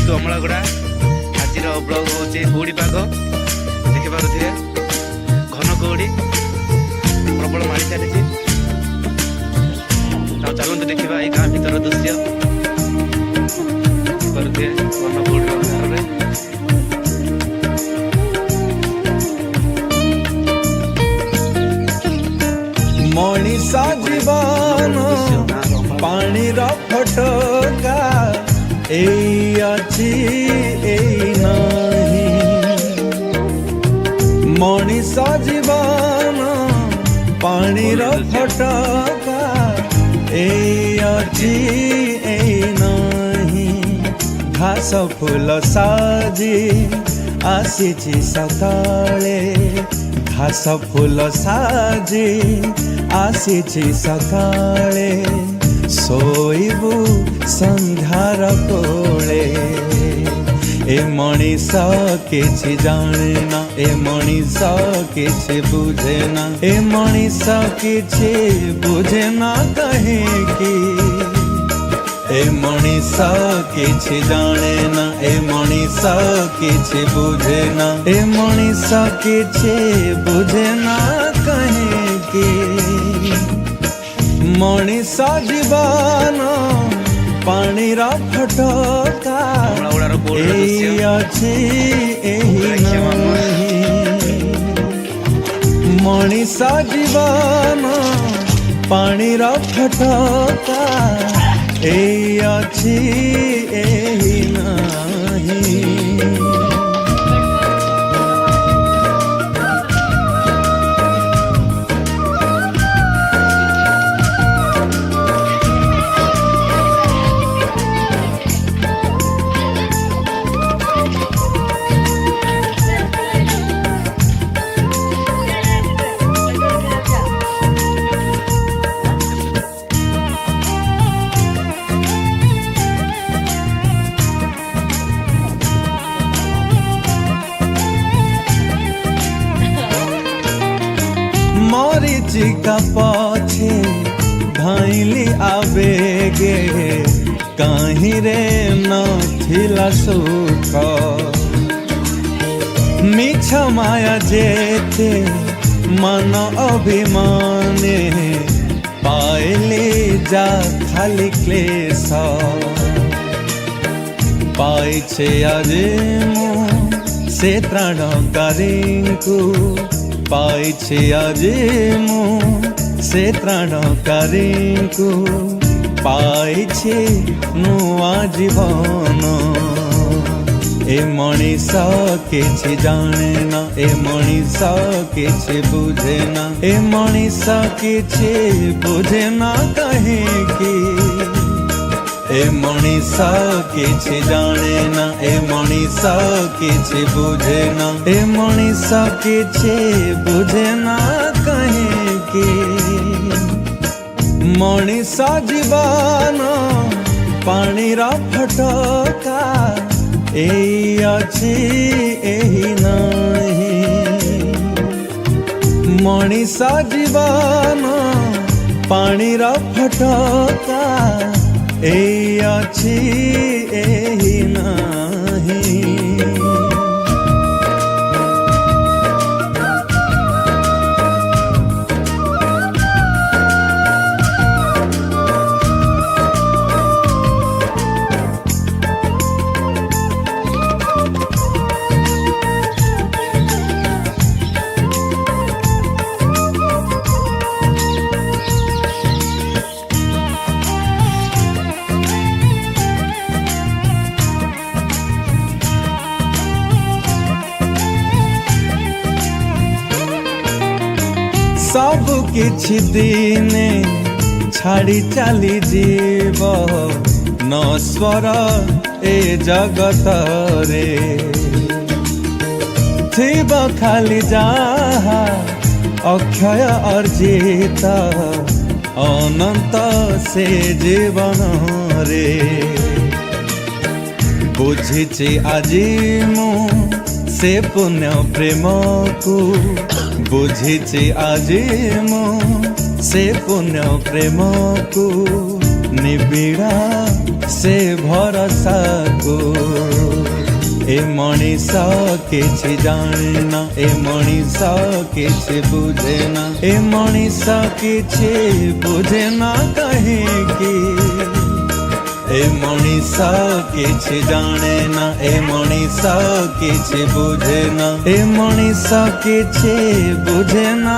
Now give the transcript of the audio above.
To अमलागुड़ा आज blog हूँ कुड़ी पाग देखिपे घन कुड़ी प्रबल मारी चली चलते देखा ये गाँ भर दृश्य देखिपे घन कुड़ी मनीष जीवन पानी फटका अच्छी नहीं मनीष जीवन पानी फटका अच्छी नहीं घास फूल साजी आसी सकाळे घास फूल साजी आसी सकाळे सोईबू संध्यार कोले ए मनीष किछि जानेना ए मनीष किछि बुझेना ए मनीष किछि बुझेना कहे कि ए मनीष किछि जानेना ए मनीष किछि बुझेना ए मनीष किछि बुझेना कहे कि मनीष जीवन पानी फटका अच्छी मनीष जीवन पानी फटका अच्छी नहीं मरीचिका पछे धाइली आवेगे कहीं रे नथिला सुख मिछ माया जेते मन अभिमाने पाइली जा खाली क्लेश पाइछे आज मु से त्राणकारी को पाइछे आज मु से त्राणकारी को पाइछे नुआ जीवन ए मनीष किछि जानेना ए मनीष किछि बुझेना ए मनीष किछि बुझेना कहे कि ए मनीष किछि जानेना ए मनीष किछि बुझेना ए मनीष किछि बुझेना कहे कि मनीष जीवन पानी फटका अच्छी नहीं मनीष जीवन पानी फटका अच्छी नहीं सब किछि दिने छाड़ी चली जीव नश्वर ए जगत रे थिब खाली जहा अक्षय अर्जित अनंत से जीवन रे बुझिछि आजी मु से पुण्य प्रेम को बुझिछि आजी मु से पुण्य प्रेम को निबिड़ा से भरोसा को ए मनीष किछि जाणना ए मनीष किछि बुझेना ए मनीष किछि बुझेना कहेंकी ए मनीष किछि जाणेना ए मनीष किछि बुझेना ए मनीष किछि बुझेना।